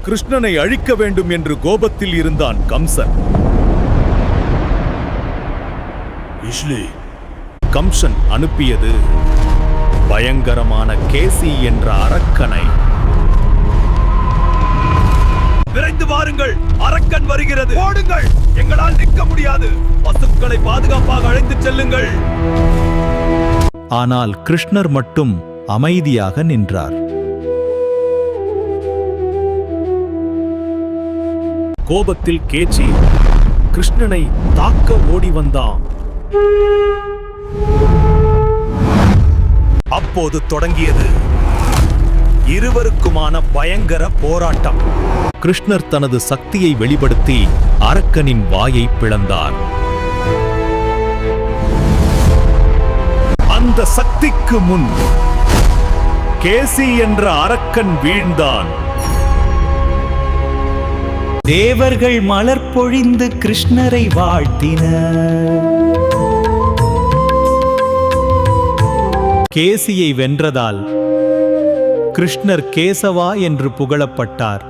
கிருஷ்ணனை அழிக்க வேண்டும் என்று கோபத்தில் இருந்தான் கம்சன். கம்சன் அனுப்பியது பயங்கரமான கேசி என்ற அரக்கனை. விரைந்து வாருங்கள், அரக்கன் வருகிறது, ஓடுங்கள், எங்களால் நிற்க முடியாது, பசுக்களை பாதுகாப்பாக அழைத்துச் செல்லுங்கள். ஆனால் கிருஷ்ணர் மட்டும் அமைதியாக நின்றார். கோபத்தில் கேச்சி கிருஷ்ணனை தாக்க ஓடி வந்தான். அப்போது தொடங்கியது இருவருக்குமான பயங்கர போராட்டம். கிருஷ்ணர் தனது சக்தியை வெளிப்படுத்தி அரக்கனின் வாயை பிளந்தார். அந்த சக்திக்கு முன் கேசி என்ற அரக்கன் வீழ்ந்தான். தேவர்கள் மலர் பொழிந்து கிருஷ்ணரை வாழ்த்தினர். கேசியை வென்றதால் கிருஷ்ணர் கேசவா என்று புகழப்பட்டார்.